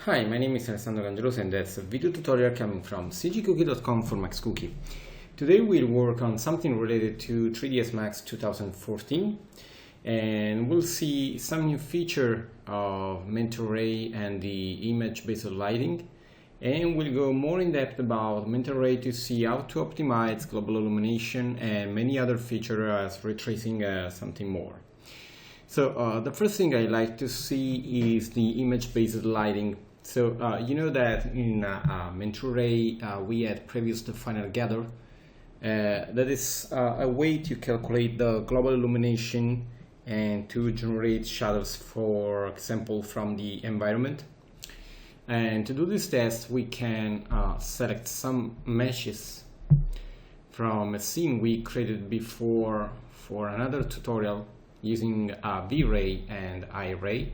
Hi, my name is Alessandro Cangeloso and that's a video tutorial coming from cgcookie.com for Max Cookie. Today we'll work on something related to 3ds Max 2014 and we'll see some new feature of mental ray and the image-based lighting, and we'll go more in depth about mental ray to see how to optimize global illumination and many other features as ray tracing something more. So the first thing I like to see is the image-based lighting. So you know that in mental ray we had previous the final gather. That is a way to calculate the global illumination and to generate shadows, for example, from the environment. And to do this test, we can select some meshes from a scene we created before for another tutorial using V-Ray and I-Ray.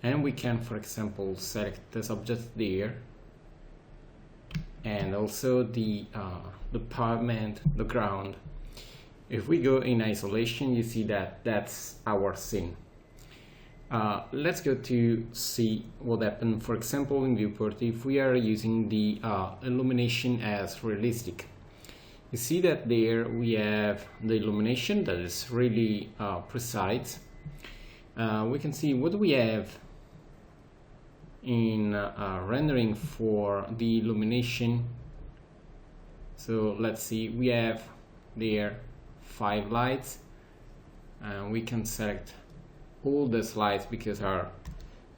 And we can, for example, select this object there and also the pavement, the ground. If we go in isolation, you see that that's our scene. Let's go to see what happened, for example, in viewport if we are using the illumination as realistic. You see that there we have the illumination that is really precise. We can see what we have in rendering for the illumination. So let's see, we have there 5 lights and we can select all these lights because are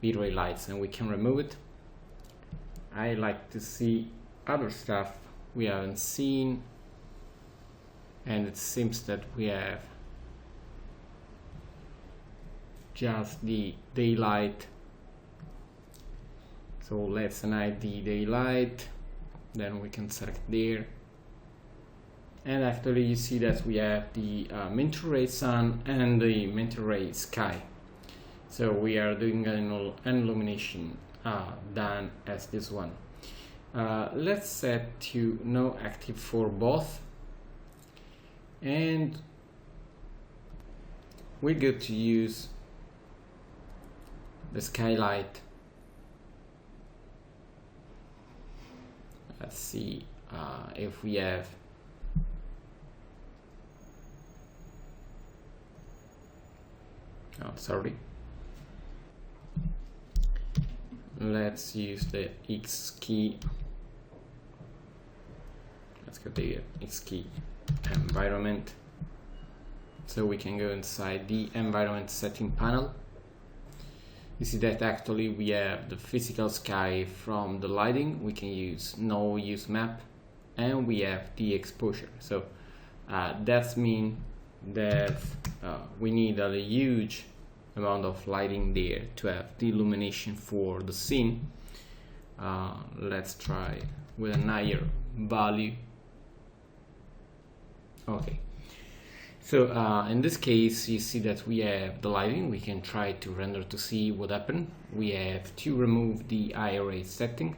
V-Ray lights and we can remove it. I like to see other stuff we haven't seen, and it seems that we have just the daylight. So let's hide the daylight, then we can select there, and actually you see that we have the mental ray sun and the mental ray sky. So we are doing an illumination done as this one. Let's set to no active for both, and we're going to use the Skylight. Let's see if we have sorry, let's use the X key. Let's go to the X key environment, so we can go inside the environment setting panel. You see that actually we have the physical sky from the lighting. We can use no use map, and we have the exposure. So that means that we need a huge amount of lighting there to have the illumination for the scene. Let's try with a higher value. Okay. So in this case, you see that we have the lighting. We can try to render to see what happened. We have to remove the IRA setting,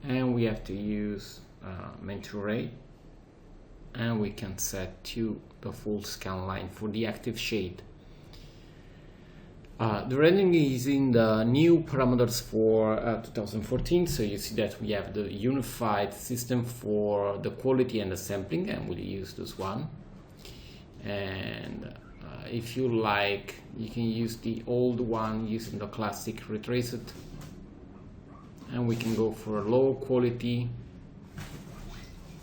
and we have to use mental ray, and we can set to the full scan line for the active shade. The rendering is in the new parameters for 2014, so you see that we have the unified system for the quality and the sampling, and we'll use this one. And if you like, you can use the old one using the classic retraced, and we can go for a low quality,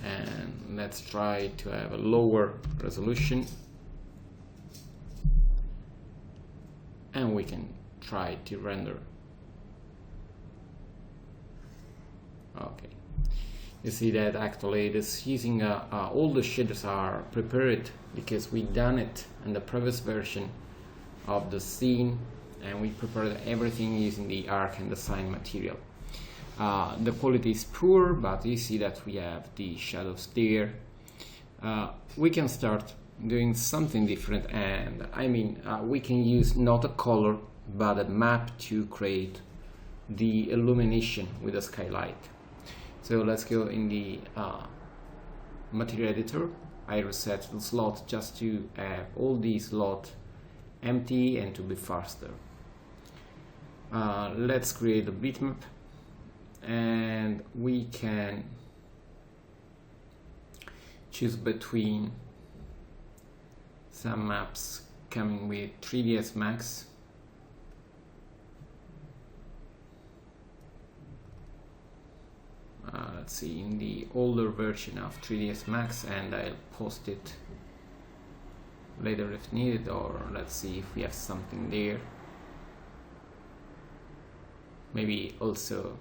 and let's try to have a lower resolution. And we can try to render. Okay, you see that actually it is using all the shaders are prepared because we done it in the previous version of the scene, and we prepared everything using the arc and the sign material. The quality is poor, but you see that we have the shadows there. We can start doing something different, and I mean we can use not a color but a map to create the illumination with a Skylight. So let's go in the material editor. I reset the slot just to have all these slots empty and to be faster. let's create a bitmap, and we can choose between some maps coming with 3ds Max. Let's see, in the older version of 3ds Max, and I'll post it later if needed, or let's see if we have something there. Maybe also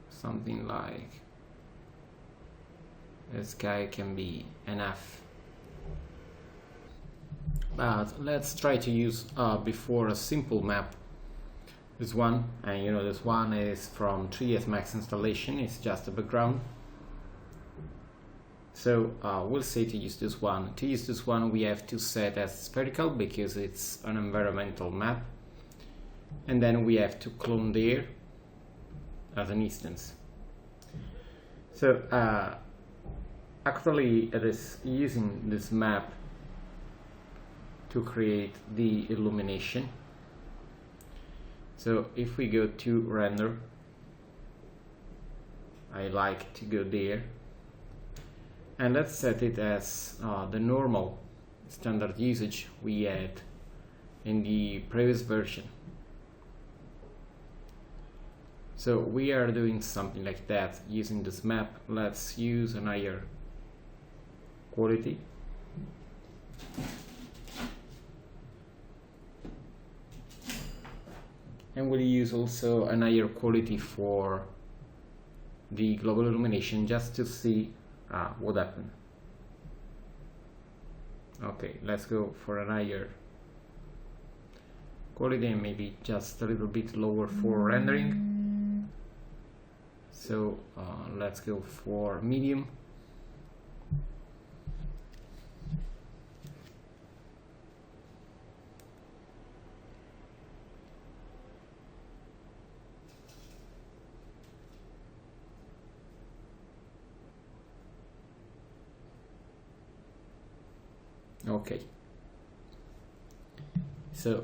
something like the sky can be enough. But let's try to use before a simple map, this one, and you know, this one is from 3ds Max installation, it's just a background. So we'll say to use this one. To use this one we have to set as spherical because it's an environmental map, and then we have to clone there as an instance. So actually it is using this map to create the illumination. So if we go to render, I like to go there, and let's set it as the normal standard usage we had in the previous version. So we are doing something like that using this map. Let's use an higher quality. And we'll use also an higher quality for the global illumination just to see what happened. Okay, let's go for a higher quality and maybe just a little bit lower for rendering. So let's go for medium. Okay, so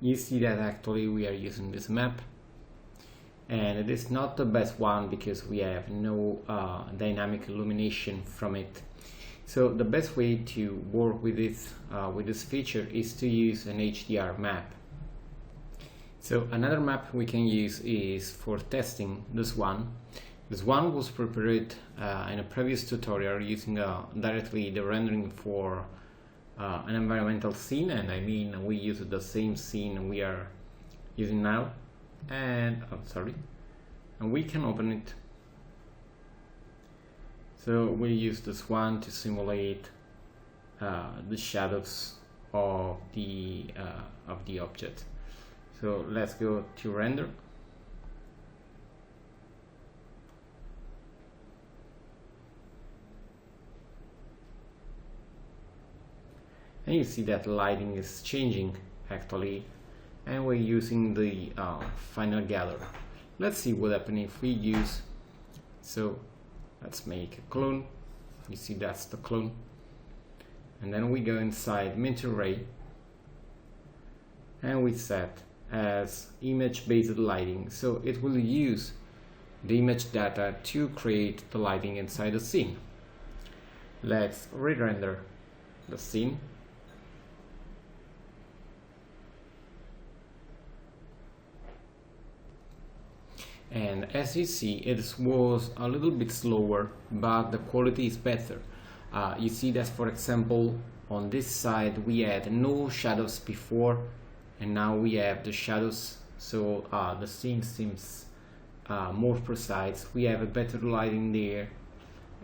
you see that actually we are using this map, and it is not the best one because we have no dynamic illumination from it. So the best way to work with this feature is to use an HDR map. So another map we can use is for testing this one. This one was prepared in a previous tutorial using directly the rendering for an environmental scene, and I mean we use the same scene we are using now, and and we can open it. So we use this one to simulate the shadows of the object. So let's go to render. And you see that lighting is changing actually, and we're using the final gather. Let's see what happens if we use, so let's make a clone. You see that's the clone, and then we go inside mint array and we set as image based lighting, so it will use the image data to create the lighting inside the scene. Let's re-render the scene. And as you see, it was a little bit slower, but the quality is better. You see that, for example, on this side we had no shadows before, and now we have the shadows, so the scene seems more precise. We have a better lighting there,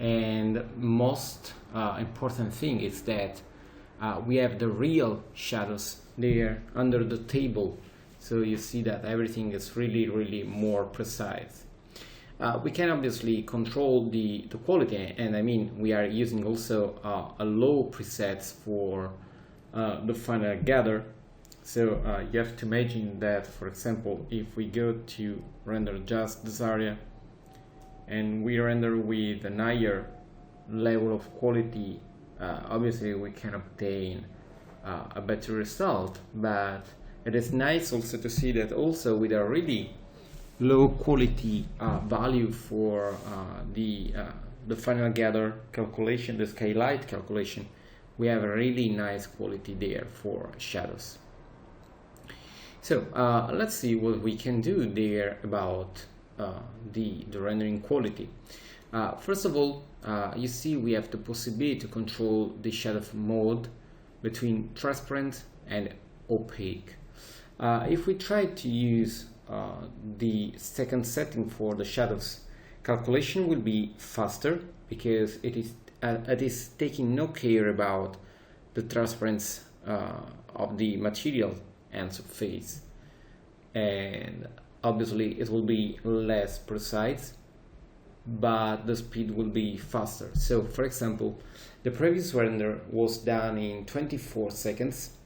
and most important thing is that we have the real shadows there under the table. So you see that everything is really more precise. We can obviously control the quality, and I mean we are using also a low presets for the final gather. So you have to imagine that, for example, if we go to render just this area and we render with a higher level of quality, obviously we can obtain a better result. But it is nice also to see that also with a really low quality value for the final gather calculation, the Skylight calculation, we have a really nice quality there for shadows. So let's see what we can do there about the rendering quality. First of all, you see we have the possibility to control the shadow mode between transparent and opaque. If we try to use the second setting for the shadows, calculation will be faster because it is taking no care about the transparency of the material and surface, and obviously it will be less precise, but the speed will be faster. So for example, the previous render was done in 24 seconds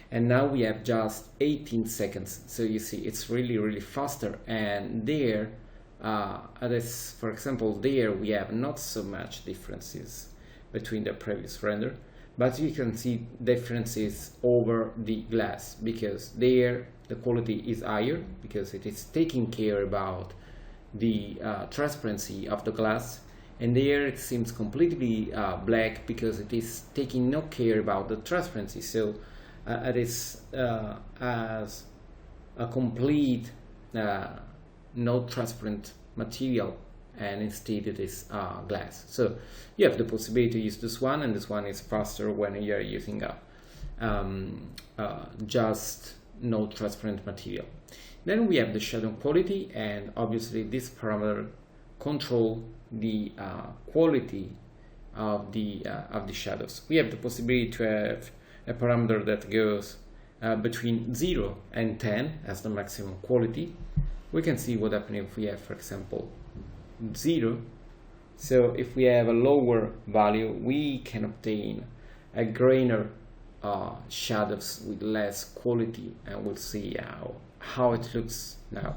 and now we have just 18 seconds. So you see it's really faster, and there for example, there we have not so much differences between the previous render, but you can see differences over the glass because there the quality is higher because it is taking care about the transparency of the glass, and there it seems completely black because it is taking no care about the transparency. So it is as a complete no transparent material, and instead it is glass. So you have the possibility to use this one, and this one is faster when you are using just no transparent material. Then we have the shadow quality, and obviously this parameter control the quality of the shadows. We have the possibility to have a parameter that goes between 0 and 10 as the maximum quality. We can see what happens if we have, for example, 0. So if we have a lower value, we can obtain a grainer shadows with less quality, and we'll see how it looks now.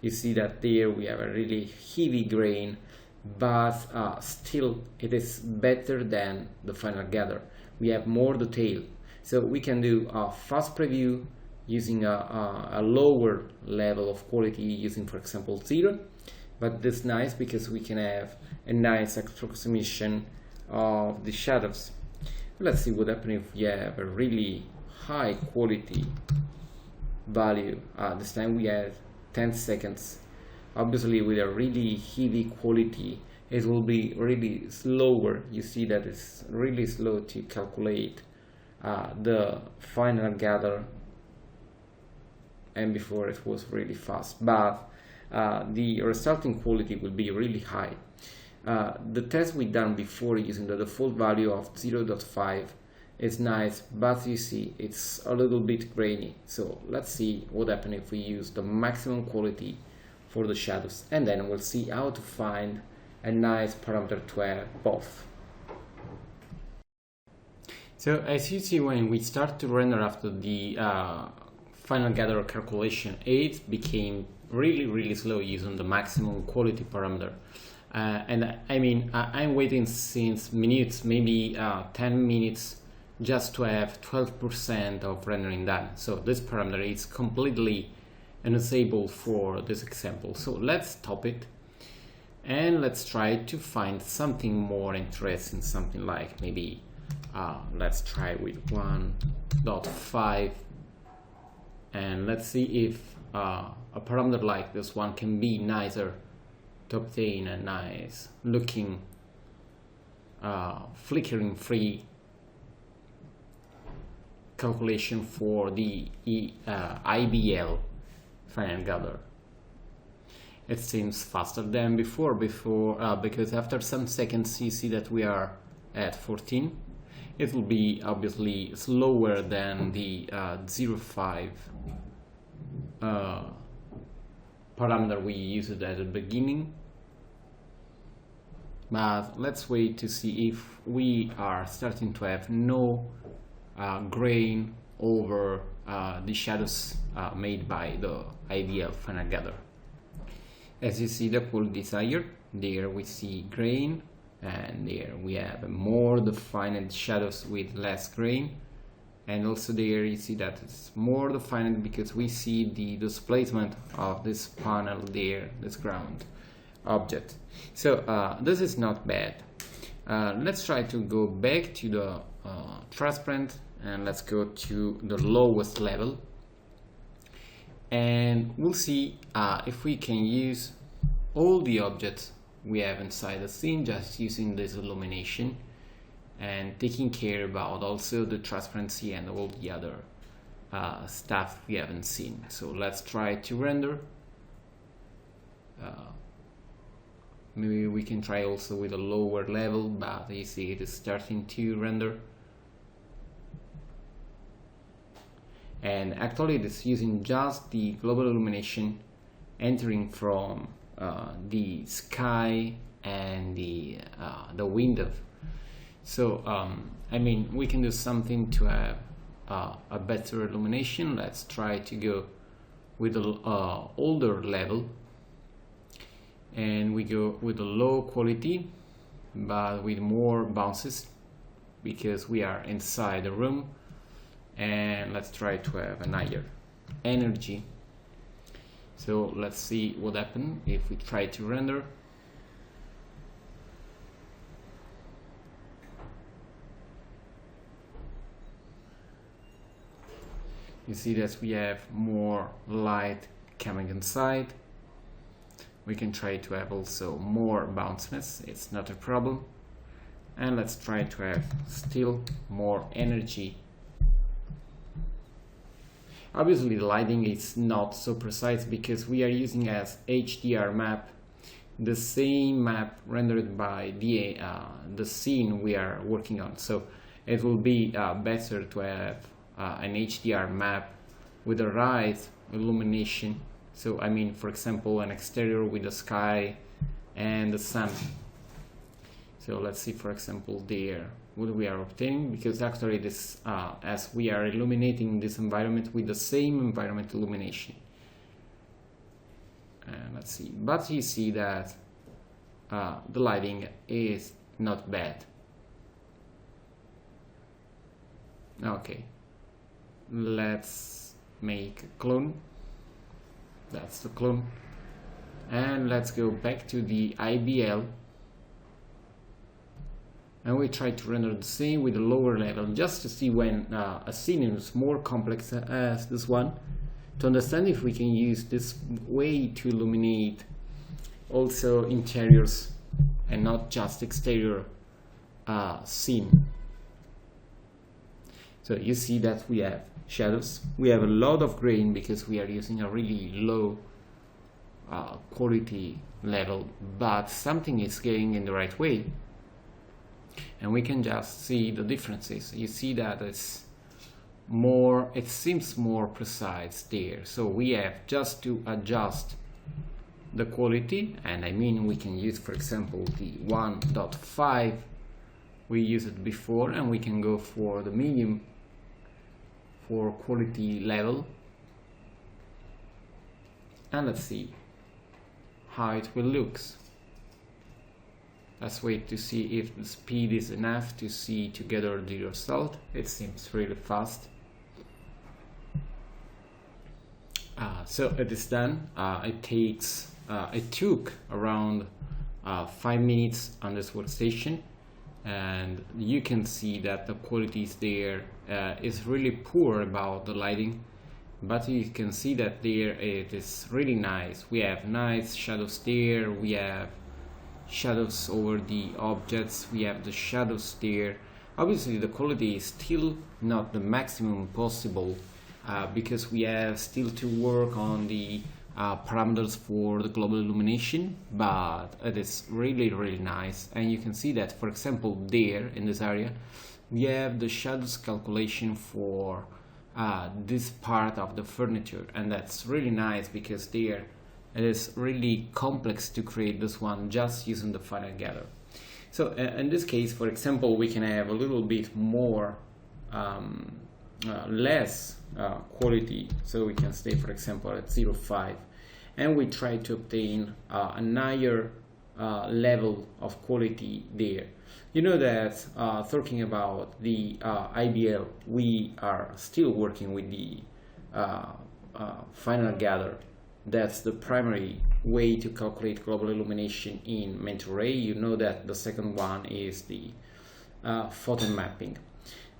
You see that there we have a really heavy grain, but still it is better than the final gather. We have more detail, so we can do a fast preview using a lower level of quality, using for example 0, but this is nice because we can have a nice approximation of the shadows. Let's see what happens if we have a really high quality value. This time we have 10 seconds. Obviously with a really heavy quality it will be really slower. You see that it's really slow to calculate the final gather, and before it was really fast, but the resulting quality will be really high. The test we done before using the default value of 0.5 is nice, but you see it's a little bit grainy. So let's see what happens if we use the maximum quality for the shadows, and then we'll see how to find a nice parameter to have both. So as you see, when we start to render after the final gather calculation, it became really slow using the maximum quality parameter. And I mean, I'm waiting since minutes, maybe 10 minutes, just to have 12% of rendering done. So this parameter is completely unusable for this example. So let's stop it and let's try to find something more interesting, something like maybe let's try with 1.5, and let's see if a parameter like this one can be nicer to obtain a nice looking flickering free calculation for the IBL final gather. It seems faster than before because after some seconds you see that we are at 14. It will be obviously slower than the 0.5 parameter we used at the beginning, but let's wait to see if we are starting to have no grain over the shadows made by the IBL final gather. As you see, the quality is higher, there we see grain, and there we have more defined shadows with less grain, and also there you see that it's more defined because we see the displacement of this panel there, this ground object. So this is not bad. Let's try to go back to the transparent, and let's go to the lowest level, and we'll see if we can use all the objects we have inside the scene just using this illumination and taking care about also the transparency and all the other stuff we haven't seen. So let's try to render. Maybe we can try also with a lower level, but you see it is starting to render. And actually it is using just the global illumination entering from the sky and the window. So I mean, we can do something to have a better illumination. Let's try to go with an older level, and we go with a low quality but with more bounces because we are inside the room, and let's try to have a higher energy. So let's see what happens if we try to render. You see that we have more light coming inside. We can try to have also more bounciness, it's not a problem. And let's try to have still more energy. Obviously the lighting is not so precise because we are using as HDR map the same map rendered by the scene we are working on. So it will be better to have an HDR map with the right illumination. So I mean, for example, an exterior with the sky and the sun. So let's see, for example, there what we are obtaining, because actually this as we are illuminating this environment with the same environment illumination. Let's see, but you see that the lighting is not bad. Okay, let's make a clone. That's the clone, and let's go back to the IBL, and we try to render the same with a lower level just to see when a scene is more complex as this one, to understand if we can use this way to illuminate also interiors and not just exterior scene. So you see that we have shadows, we have a lot of grain because we are using a really low quality level, but something is going in the right way, and we can just see the differences. You see that it's more, it seems more precise there. So we have just to adjust the quality, and I mean we can use, for example, the 1.5 we used it before, and we can go for the medium for quality level, and let's see how it will look. Let's wait to see if the speed is enough to see together the result. It seems really fast. So it is done. It took around 5 minutes on this workstation, and you can see that the quality is there is really poor about the lighting, but you can see that there it is really nice. We have nice shadows there, we have shadows over the objects, we have the shadows there. Obviously the quality is still not the maximum possible because we have still to work on the parameters for the global illumination, but it is really nice. And you can see that, for example, there in this area we have the shadows calculation for this part of the furniture, and that's really nice because there it is really complex to create this one just using the final gather. So in this case, for example, we can have a little bit more less quality, so we can stay, for example, at 0.5, and we try to obtain a higher level of quality there. You know that talking about the IBL, we are still working with the final gather. That's the primary way to calculate global illumination in mental ray. You know that the second one is the photon mapping.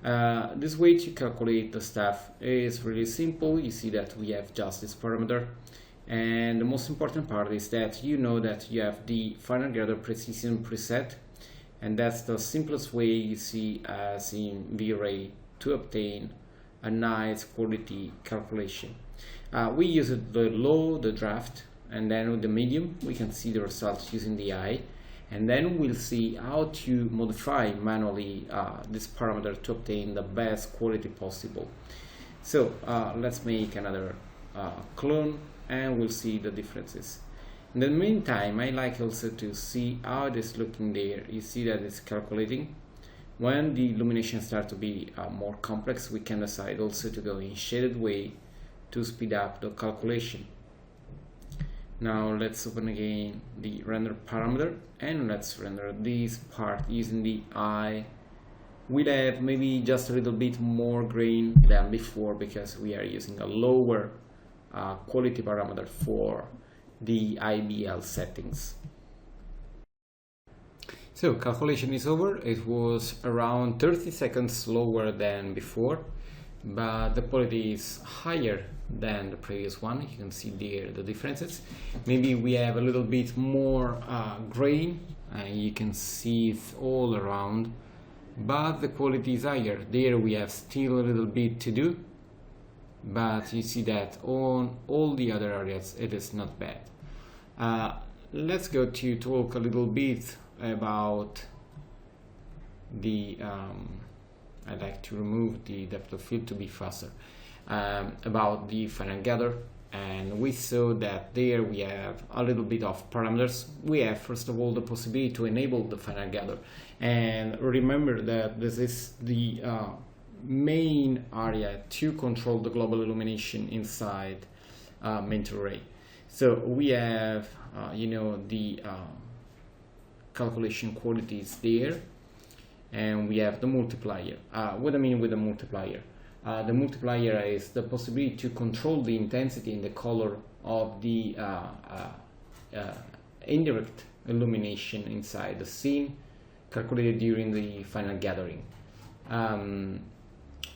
This way to calculate the stuff is really simple. You see that we have just this parameter, and the most important part is that you know that you have the final gather precision preset, and that's the simplest way you see as in V-Ray to obtain a nice quality calculation. We use the low, the draft, and then with the medium we can see the results using the eye, and then we'll see how to modify manually this parameter to obtain the best quality possible. So let's make another clone and we'll see the differences. In the meantime, I like also to see how it is looking there. You see that it's calculating. When the illumination starts to be more complex, we can decide also to go in shaded way to speed up the calculation. Now let's open again the render parameter and let's render this part using the eye. We'll have maybe just a little bit more grain than before because we are using a lower quality parameter for the IBL settings. So calculation is over. It was around 30 seconds slower than before, but the quality is higher than the previous one. You can see there the differences. Maybe we have a little bit more grain, you can see it all around, but the quality is higher. There we have still a little bit to do, but you see that on all the other areas it is not bad. Let's go to talk a little bit about the I'd like to remove the depth of field to be faster, about the final gather, and we saw that there we have a little bit of parameters. We have first of all the possibility to enable the final gather, and remember that this is the main area to control the global illumination inside mental ray. So we have you know, the calculation qualities there, and we have the multiplier. What I mean with the multiplier? The multiplier is the possibility to control the intensity and the color of the indirect illumination inside the scene calculated during the final gathering.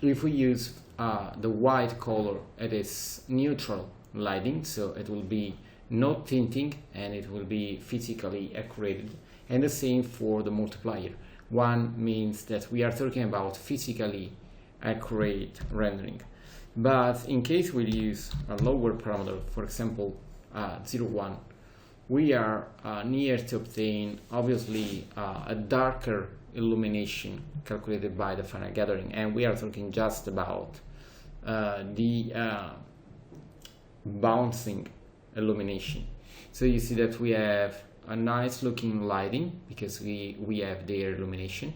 If we use the white color, it is neutral lighting, so it will be no tinting and it will be physically accurate, and the same for the multiplier. One means that we are talking about physically accurate rendering, but in case we use a lower parameter, for example 0.1, we are near to obtain obviously a darker illumination calculated by the final gathering, and we are talking just about the bouncing illumination. So you see that we have a nice looking lighting because we have their illumination,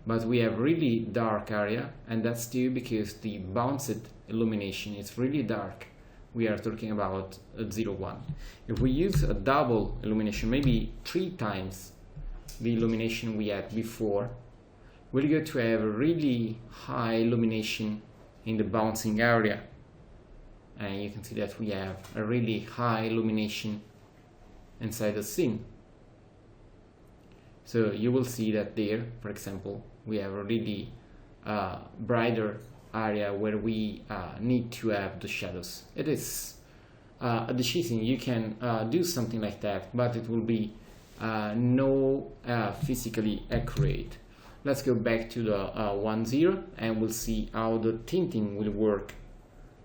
but we have really dark area, and that's due because the bounced illumination is really dark. We are talking about 0.1. If we use a double illumination, maybe 3 times the illumination we had before, we're going to have a really high illumination in the bouncing area, and you can see that we have a really high illumination inside the scene. So you will see that there, for example, we have a really brighter area where we need to have the shadows. It is a decision. You can do something like that, but it will be no physically accurate. Let's go back to the 1.0 and we'll see how the tinting will work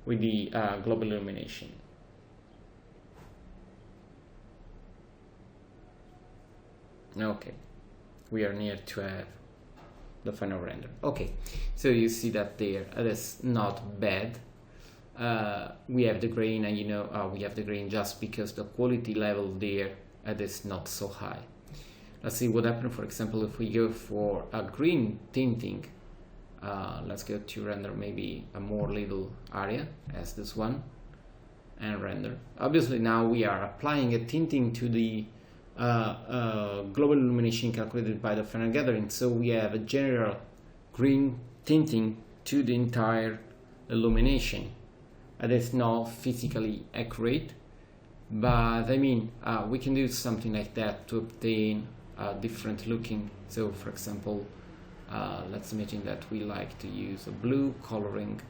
with the global illumination. Okay, we are near to have the final render. Okay, so you see that there it is not bad. We have the grain, and you know we have the grain just because the quality level there it is not so high. Let's see what happens, for example, if we go for a green tinting. Let's go to render maybe a more little area as this one and render. Obviously now we are applying a tinting to the global illumination calculated by the final gathering. So we have a general green tinting to the entire illumination. That is not physically accurate, but I mean, we can do something like that to obtain different looking. So for example, let's imagine that we like to use a blue coloring.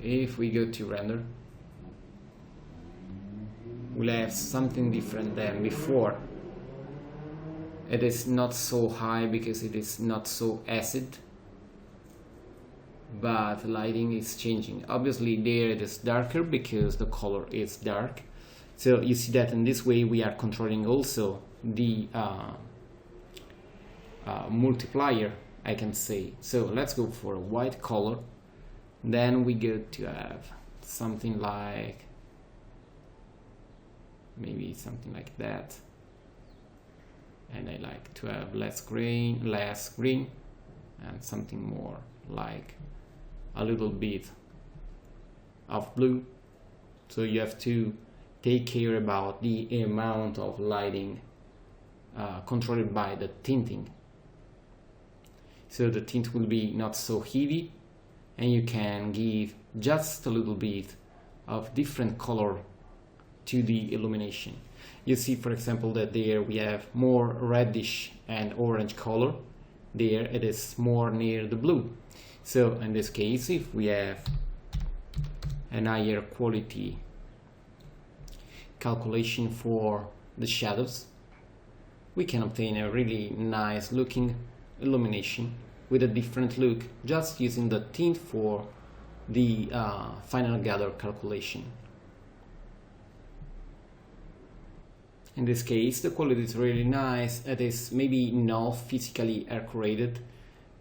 If we go to render, we'll have something different than before. It is not so high because it is not so acid, but the lighting is changing. Obviously there it is darker because the color is dark. So you see that in this way we are controlling also the multiplier, I can say. So let's go for a white color. Then we go to have something like, maybe something like that. And I like to have less green, and something more like a little bit of blue. So you have to take care about the amount of lighting controlled by the tinting. So the tint will be not so heavy, and you can give just a little bit of different color to the illumination. You see, for example, that there we have more reddish and orange color. There it is more near the blue. So in this case, if we have an higher quality calculation for the shadows, we can obtain a really nice looking illumination with a different look just using the tint for the final gather calculation. In this case, the quality is really nice. It is maybe not physically accurate,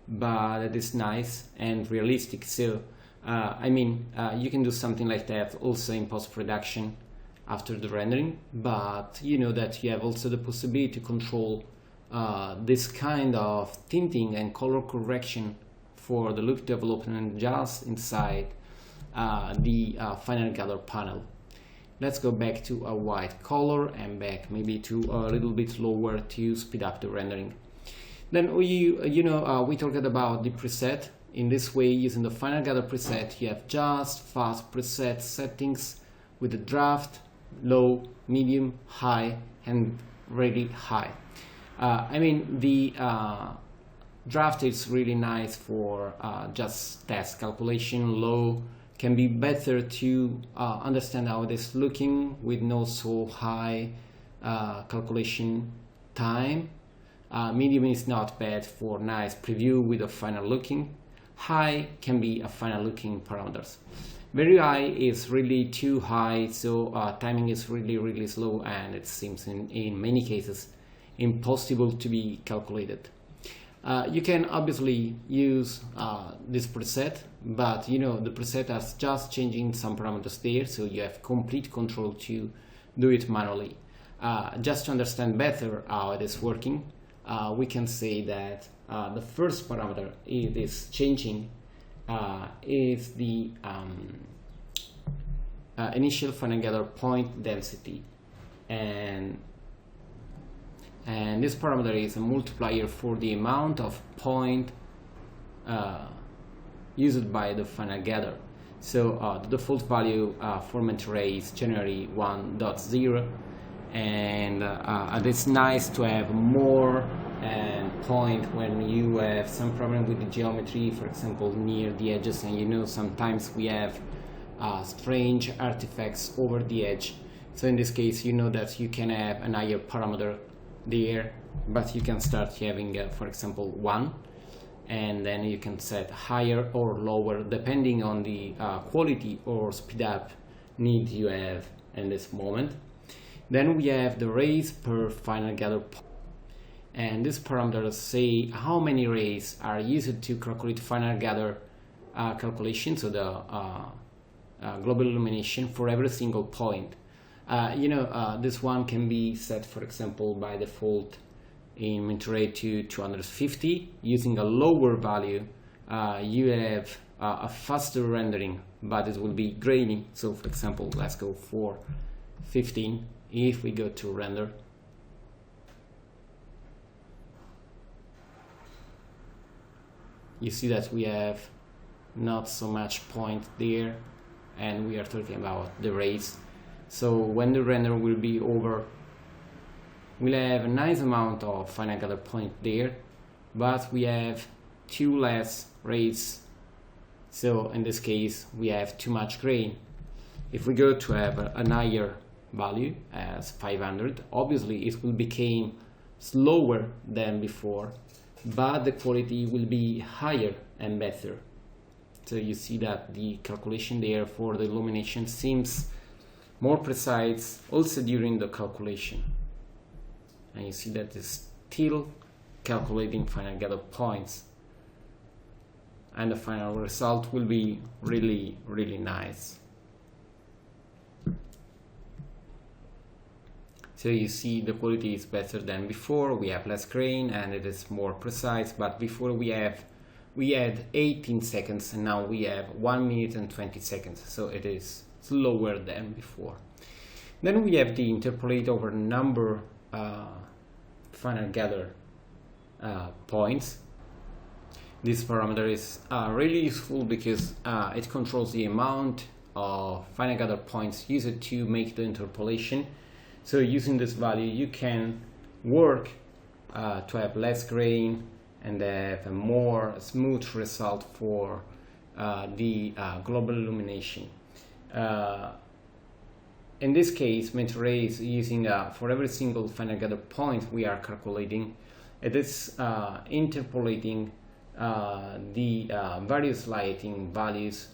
but it is nice and realistic. So, I mean, you can do something like that also in post-production after the rendering, but you know that you have also the possibility to control this kind of tinting and color correction for the look development just inside the final gather panel. Let's go back to a white color and back maybe to a little bit lower to speed up the rendering. Then we talked about the preset. In this way, using the final gather preset, you have just fast preset settings with the draft, low, medium, high, and really high. I mean, the draft is really nice for just test calculation. Low can be better to understand how it is looking with no so high calculation time. Medium is not bad for nice preview with a final looking. High can be a final looking parameters. Very high is really too high, so timing is really slow, and it seems in many cases impossible to be calculated. You can obviously use this preset, but you know the preset has just changing some parameters there, so you have complete control to do it manually. Just to understand better how it is working, we can say that the first parameter it is changing is the initial final gather point density, and this parameter is a multiplier for the amount of point used by the final gather. So the default value for mental ray is generally 1.0, and it's nice to have more point when you have some problem with the geometry, for example near the edges, and you know sometimes we have strange artifacts over the edge. So in this case, you know that you can have an higher parameter there, but you can start having for example 1, and then you can set higher or lower depending on the quality or speed up need you have in this moment. Then we have the rays per final gather point, and these parameters say how many rays are used to calculate final gather calculation, so the global illumination for every single point. This one can be set, for example, by default in mental ray to 250. Using a lower value, you have a faster rendering, but it will be grainy. So for example, let's go for 15. If we go to render, you see that we have not so much point there, and we are talking about the rays. So when the render will be over, we'll have a nice amount of final gather point there, but we have too less rays. So in this case, we have too much grain. If we go to have a higher value as 500, obviously it will become slower than before, but the quality will be higher and better. So you see that the calculation there for the illumination seems more precise also during the calculation. And you see that it's still calculating final gather points. And the final result will be really, really nice. So you see the quality is better than before, we have less grain and it is more precise, but before we had 18 seconds and now we have 1 minute and 20 seconds, so it is slower than before. Then we have the interpolate over number final gather points. This parameter is really useful because it controls the amount of final gather points used to make the interpolation. So using this value, you can work to have less grain and have a more smooth result for the global illumination. In this case, Mentor is using for every single final gather point we are calculating, it is interpolating the various lighting values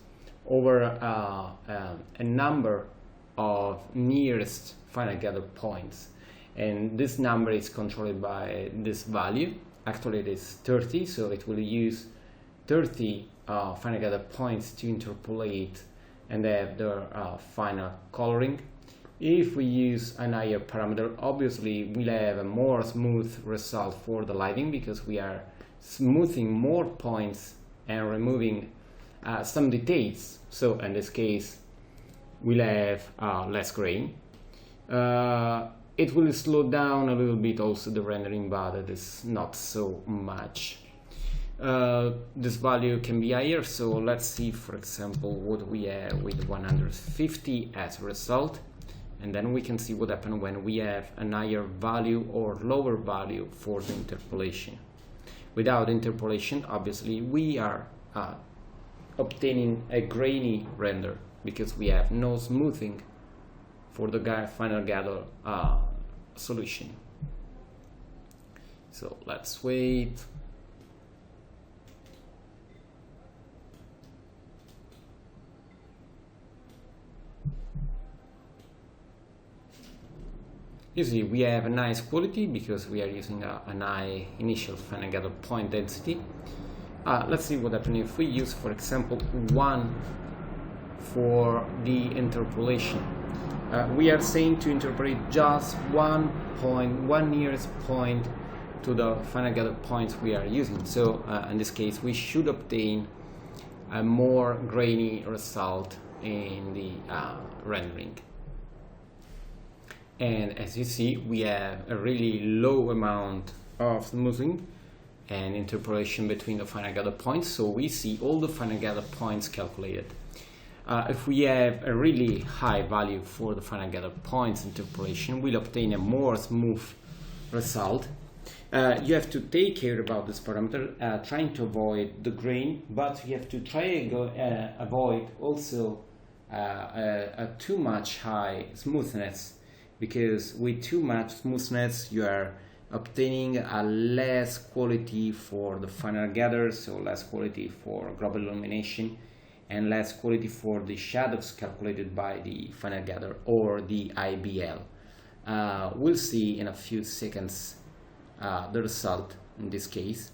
over a number of nearest final gather points, and this number is controlled by this value. Actually it is 30, so it will use 30 final gather points to interpolate and have the final coloring. If we use an higher parameter, obviously we'll have a more smooth result for the lighting because we are smoothing more points and removing some details. So in this case we'll have less grain. It will slow down a little bit also the rendering, but it is not so much. This value can be higher, so let's see for example what we have with 150 as a result, and then we can see what happens when we have a higher value or lower value for the interpolation. Without interpolation, obviously we are obtaining a grainy render because we have no smoothing for the final gather solution. So let's wait. You see, we have a nice quality because we are using a high initial final gather point density. Let's see what happens if we use, for example, 1 for the interpolation. We are saying to interpolate just one nearest point to the final gather points we are using. So in this case, we should obtain a more grainy result in the rendering. And as you see, we have a really low amount of smoothing and interpolation between the final gather points, so we see all the final gather points calculated. If we have a really high value for the final gather points interpolation, we'll obtain a more smooth result. You have to take care about this parameter, trying to avoid the grain, but you have to try to avoid also a too much high smoothness, because with too much smoothness you are obtaining a less quality for the final gather, so less quality for global illumination and less quality for the shadows calculated by the final gather or the IBL. We'll see in a few seconds the result in this case.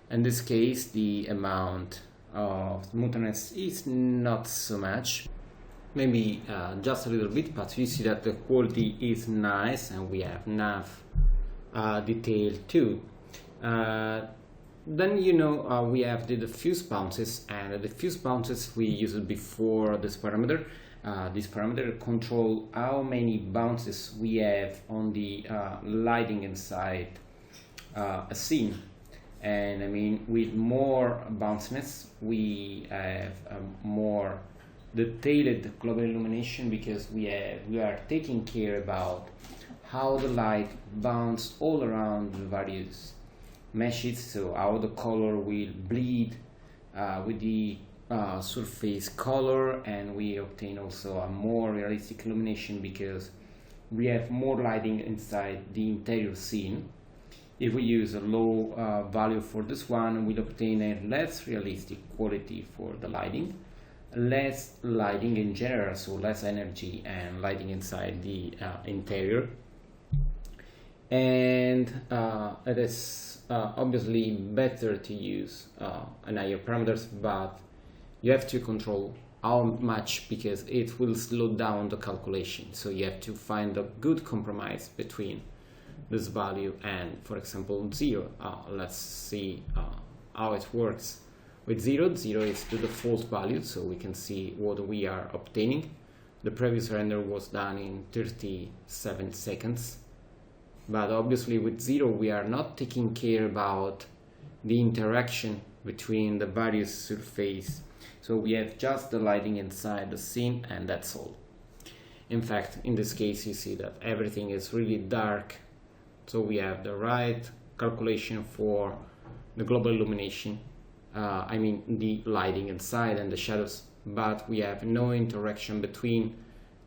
In this case, the amount of smoothness is not so much, maybe just a little bit, but you see that the quality is nice and we have enough detail too. Then we have the diffuse bounces, and the diffuse bounces we used before this parameter. This parameter control how many bounces we have on the lighting inside a scene. And I mean, with more bounciness we have more detailed global illumination, because we are taking care about how the light bounce all around the various meshes, so how the color will bleed with the surface color, and we obtain also a more realistic illumination because we have more lighting inside the interior scene. If we use a low value for this one, we'll obtain a less realistic quality for the lighting, less lighting in general, so less energy and lighting inside the interior. And it is obviously better to use an higher parameters, but you have to control how much, because it will slow down the calculation. So you have to find a good compromise between this value and, for example, 0. Let's see how it works. With 0 is the default value, so we can see what we are obtaining. The previous render was done in 37 seconds, but obviously with 0 we are not taking care about the interaction between the various surface, so we have just the lighting inside the scene and that's all. In fact, in this case you see that everything is really dark, so we have the right calculation for the global illumination, I mean the lighting inside and the shadows, but we have no interaction between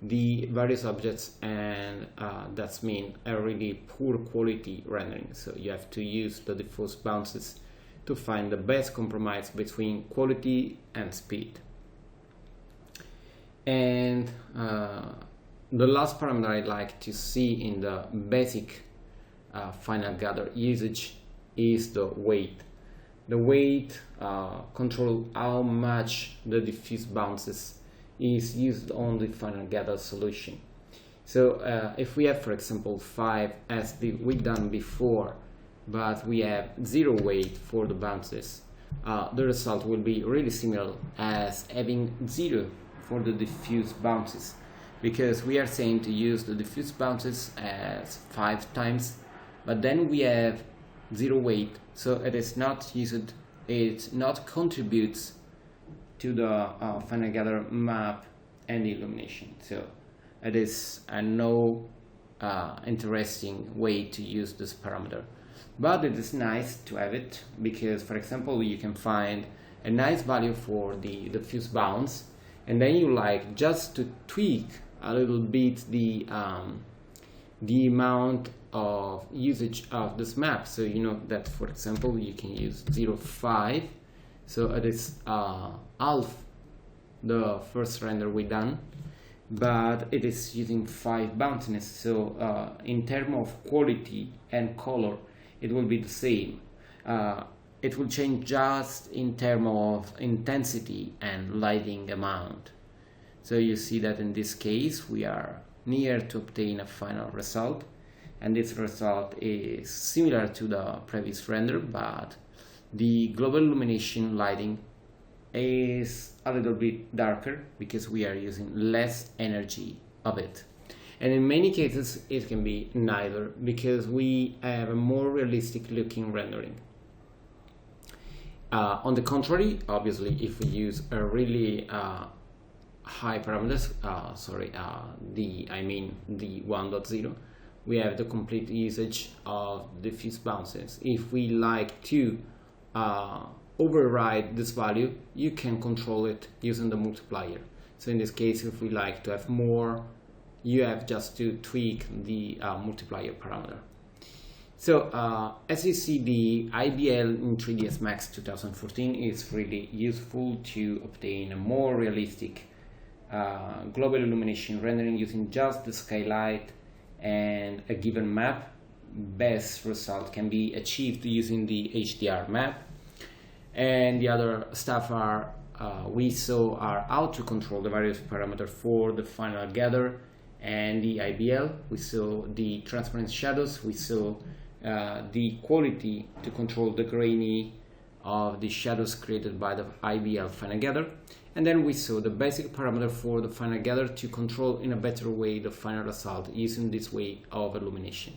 the various objects, and that's mean a really poor quality rendering. So you have to use the diffuse bounces to find the best compromise between quality and speed. And the last parameter I'd like to see in the basic final gather usage is the weight. The weight control how much the diffuse bounces is used on the final gather solution. So if we have, for example, 5 as we done before, but we have 0 weight for the bounces, the result will be really similar as having 0 for the diffuse bounces, because we are saying to use the diffuse bounces as 5 times, but then we have 0 weight, so it is not used, it not contributes to the final gather map and the illumination. So it is a no interesting way to use this parameter, but it is nice to have it, because for example you can find a nice value for the diffuse bounce, and then you like just to tweak a little bit the amount of usage of this map. So you know that, for example, you can use 0.5, so it is half the first render we done, but it is using 5 bounciness, so in terms of quality and color it will be the same. It will change just in terms of intensity and lighting amount. So you see that in this case we are near to obtain a final result, and this result is similar to the previous render, but the global illumination lighting is a little bit darker because we are using less energy of it. And in many cases it can be neither, because we have a more realistic looking rendering. On the contrary, obviously, if we use a really high parameters, the 1.0, we have the complete usage of diffuse bounces. If we like to override this value, you can control it using the multiplier. So in this case, if we like to have more, you have just to tweak the multiplier parameter. So as you see, the IBL in 3ds Max 2014 is really useful to obtain a more realistic global illumination rendering using just the Skylight and a given map. Best result can be achieved using the HDR Map, and the other stuff are we saw are how to control the various parameters for the final gather and the IBL. We saw the transparent shadows, we saw the quality to control the grainy of the shadows created by the IBL final gather, and then we saw the basic parameter for the final gather to control in a better way the final result using this way of illumination.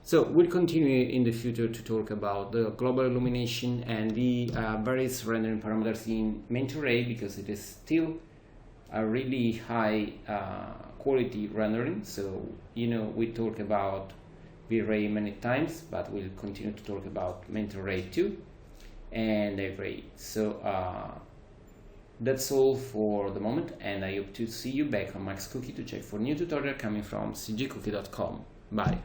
So we'll continue in the future to talk about the global illumination and the various rendering parameters in main array, because it is still a really high quality rendering. So we talk about V-Ray many times, but we'll continue to talk about main array too and array. So that's all for the moment, and I hope to see you back on Max Cookie to check for new tutorial coming from cgcookie.com. Bye.